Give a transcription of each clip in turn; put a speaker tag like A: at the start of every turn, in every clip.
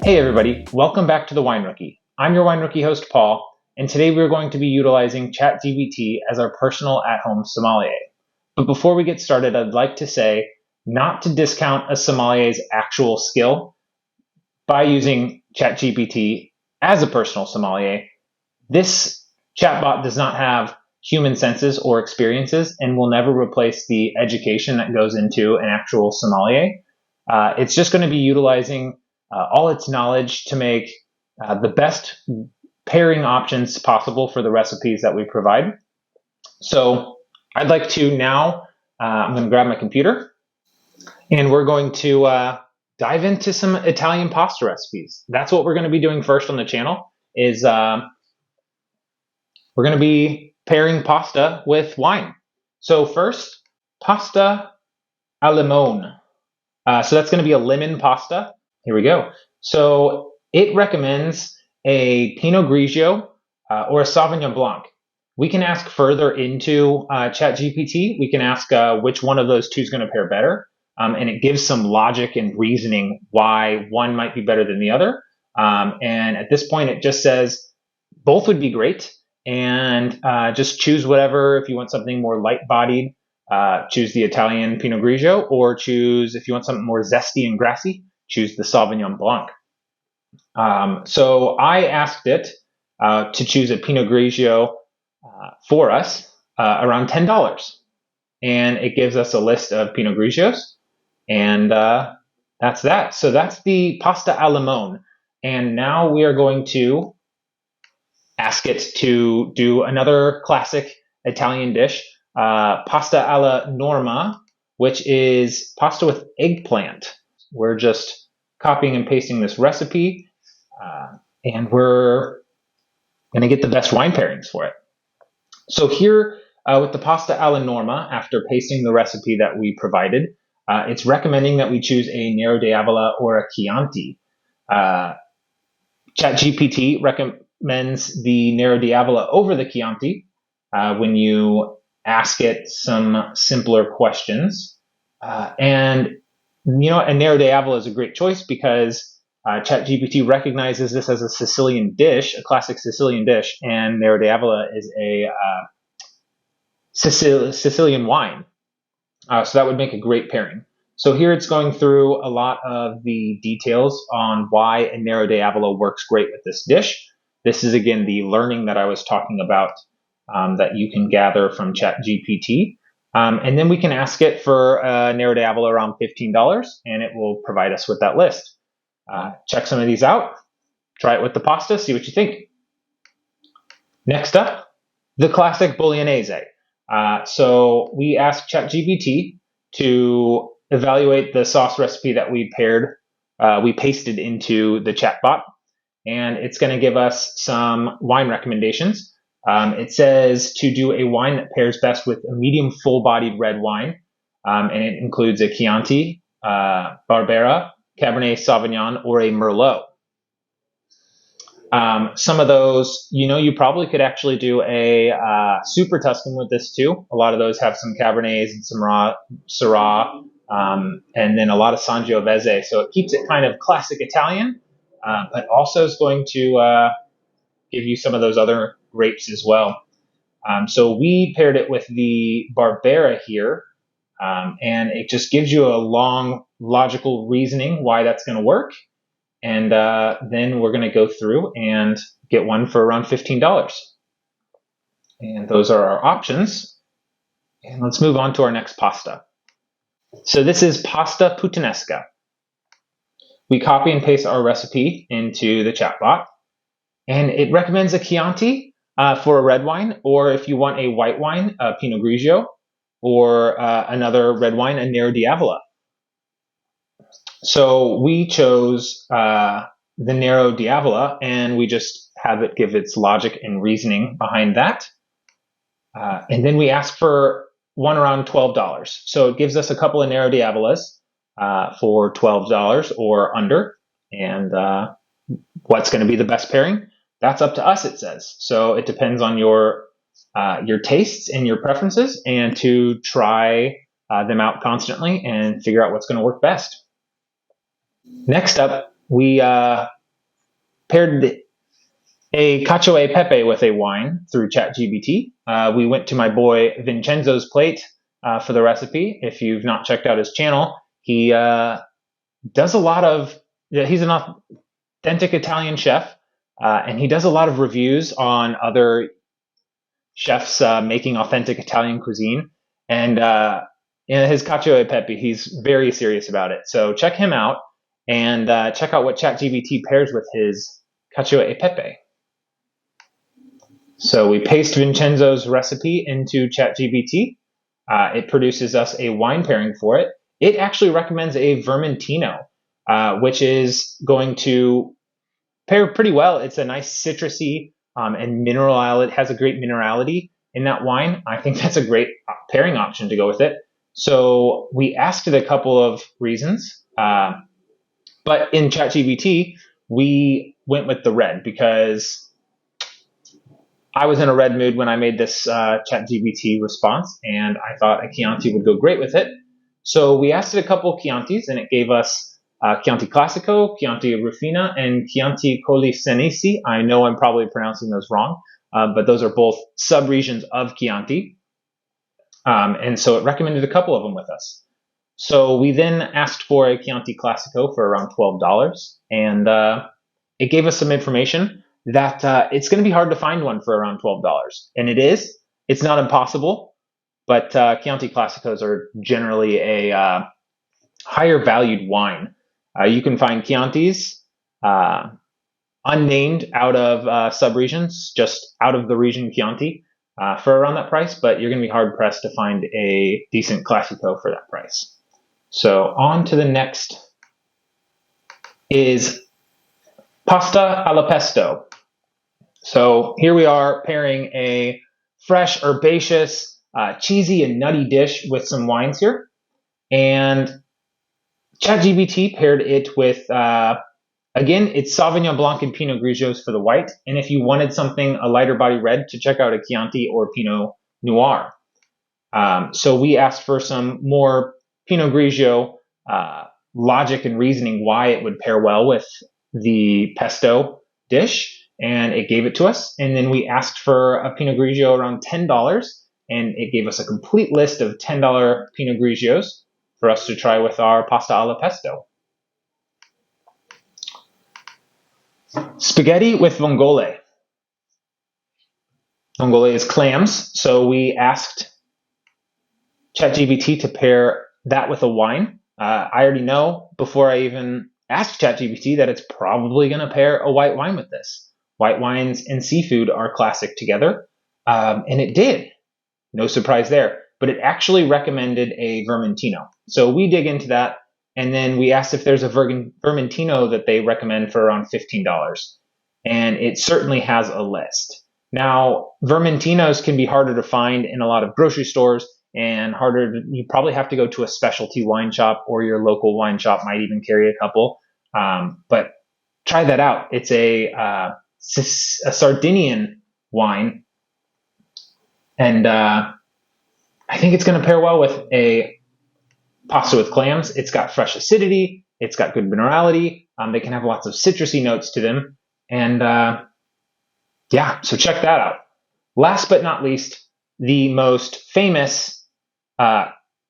A: Hey everybody, welcome back to the Wine Rookie. I'm your Wine Rookie host Paul, and today we're going to be utilizing ChatGPT as our personal at-home sommelier. But before we get started, I'd like to say not to discount a sommelier's actual skill by using ChatGPT as a personal sommelier. This chatbot does not have human senses or experiences and will never replace the education that goes into an actual sommelier. It's just going to be utilizing all its knowledge to make the best pairing options possible for the recipes that we provide. So I'd like to now, I'm going to grab my computer and we're going to dive into some Italian pasta recipes. That's what we're going to be doing first on the channel is we're going to be pairing pasta with wine. So first, pasta al limone. So that's going to be a lemon pasta. Here we go. So it recommends a Pinot Grigio or a Sauvignon Blanc. We can ask further into ChatGPT. We can ask which one of those two is going to pair better. And it gives some logic and reasoning why one might be better than the other. And at this point, it just says both would be great. And just choose whatever. If you want something more light-bodied, choose the Italian Pinot Grigio, or choose, if you want something more zesty and grassy, choose the Sauvignon Blanc. So I asked it to choose a Pinot Grigio for us around $10. And it gives us a list of Pinot Grigios. And that's that. So that's the pasta al limone. And now we are going to ask it to do another classic Italian dish, pasta alla norma, which is pasta with eggplant. We're just copying and pasting this recipe, and we're going to get the best wine pairings for it. So here with the pasta alla norma, after pasting the recipe that we provided, it's recommending that we choose a Nero d'Avola or a Chianti. ChatGPT recommends the Nero d'Avola over the Chianti when you ask it some simpler questions. And you know, a Nero d'Avola is a great choice because ChatGPT recognizes this as a Sicilian dish, a classic Sicilian dish, and Nero d'Avola is a Sicilian wine. So that would make a great pairing. So here it's going through a lot of the details on why a Nero d'Avola works great with this dish. This is, again, the learning that I was talking about that you can gather from ChatGPT. And then we can ask it for a Nero d'Avola around $15, and it will provide us with that list. Check some of these out. Try it with the pasta. See what you think. Next up, the classic bolognese. So we asked ChatGPT to evaluate the sauce recipe that we pasted into the chatbot, and it's going to give us some wine recommendations. It says to do a wine that pairs best with a medium full-bodied red wine, and it includes a Chianti, Barbera, Cabernet Sauvignon, or a Merlot. Some of those, you probably could actually do a Super Tuscan with this too. A lot of those have some Cabernets and some Syrah, and then a lot of Sangiovese. So it keeps it kind of classic Italian, but also is going to give you some of those other grapes as well. So we paired it with the Barbera here, and it just gives you a long logical reasoning why that's going to work. And then we're going to go through and get one for around $15. And those are our options. And let's move on to our next pasta. So this is pasta puttanesca. We copy and paste our recipe into the chatbot, and it recommends a Chianti for a red wine, or if you want a white wine, a Pinot Grigio, or another red wine, a Nero d'Avola. So we chose the Nero d'Avola, and we just have it give its logic and reasoning behind that. And then we ask for one around $12. So it gives us a couple of Nero d'Avolas for $12 or under. And what's going to be the best pairing? That's up to us, it says. So it depends on your tastes and your preferences, and to try them out constantly and figure out what's going to work best. Next up, we paired a cacio e pepe with a wine through ChatGPT. We went to my boy Vincenzo's plate for the recipe. If you've not checked out his channel, he does a lot of, he's an authentic Italian chef, and he does a lot of reviews on other chefs making authentic Italian cuisine. And in his cacio e pepe, he's very serious about it. So check him out and check out what ChatGPT pairs with his cacio e pepe. So we paste Vincenzo's recipe into ChatGPT. It produces us a wine pairing for it. It actually recommends a Vermentino, which is going to pair pretty well. It's a nice citrusy and mineral. It has a great minerality in that wine. I think that's a great pairing option to go with it. So we asked it a couple of reasons, but in ChatGPT, we went with the red because I was in a red mood when I made this ChatGPT response, and I thought a Chianti would go great with it. So we asked it a couple of Chiantis, and it gave us Chianti Classico, Chianti Rufina, and Chianti Colli Senesi. I know I'm probably pronouncing those wrong, but those are both sub-regions of Chianti. And so it recommended a couple of them with us. So we then asked for a Chianti Classico for around $12, and it gave us some information that it's going to be hard to find one for around $12. And it is. It's not impossible, but Chianti Classicos are generally a higher valued wine. You can find Chiantis unnamed out of subregions, just out of the region Chianti, for around that price, but you're going to be hard pressed to find a decent Classico for that price. So on to the next is pasta alla pesto. So here we are pairing a fresh, herbaceous, cheesy and nutty dish with some wines here. And ChatGPT paired it with, again, it's Sauvignon Blanc and Pinot Grigios for the white. And if you wanted something, a lighter body red, to check out a Chianti or Pinot Noir. So we asked for some more Pinot Grigio logic and reasoning why it would pair well with the pesto dish, and it gave it to us. And then we asked for a Pinot Grigio around $10, and it gave us a complete list of $10 Pinot Grigios for us to try with our pasta alla pesto. Spaghetti with vongole. Vongole is clams, so we asked ChatGPT to pair that with a wine. I already know before I even asked ChatGPT that it's probably going to pair a white wine with this. White wines and seafood are classic together, and it did. No surprise there. But it actually recommended a Vermentino. So we dig into that, and then we asked if there's a Vermentino that they recommend for around $15. And it certainly has a list. Now, Vermentinos can be harder to find in a lot of grocery stores, and you probably have to go to a specialty wine shop, or your local wine shop might even carry a couple. But try that out. It's a Sardinian wine, and I think it's going to pair well with a pasta with clams. It's got fresh acidity. It's got good minerality. They can have lots of citrusy notes to them. And yeah, so check that out. Last but not least, the most famous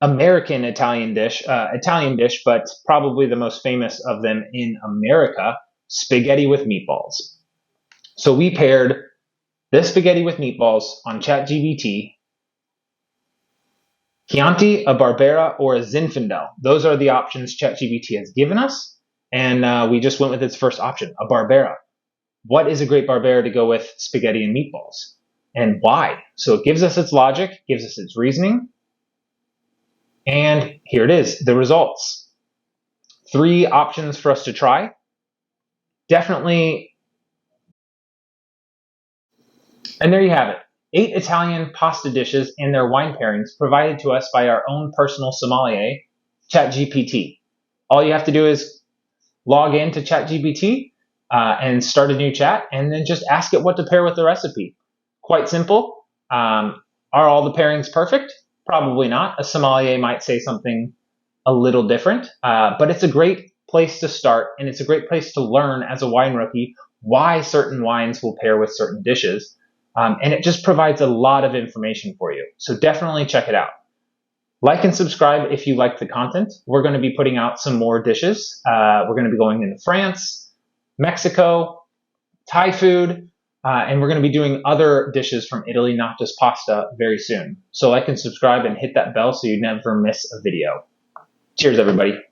A: American Italian dish, but probably the most famous of them in America, spaghetti with meatballs. So we paired this spaghetti with meatballs on ChatGPT. Chianti, a Barbera, or a Zinfandel. Those are the options ChatGPT has given us, and we just went with its first option, a Barbera. What is a great Barbera to go with spaghetti and meatballs, and why? So it gives us its logic, gives us its reasoning, and here it is, the results. 3 options for us to try. Definitely. And there you have it. 8 Italian pasta dishes and their wine pairings provided to us by our own personal sommelier, ChatGPT. All you have to do is log in to ChatGPT and start a new chat, and then just ask it what to pair with the recipe. Quite simple. Are all the pairings perfect? Probably not. A sommelier might say something a little different, but it's a great place to start, and it's a great place to learn as a wine rookie why certain wines will pair with certain dishes. And it just provides a lot of information for you. So definitely check it out. Like and subscribe if you like the content. We're going to be putting out some more dishes. We're going to be going into France, Mexico, Thai food, and we're going to be doing other dishes from Italy, not just pasta, very soon. So like and subscribe and hit that bell so you never miss a video. Cheers, everybody.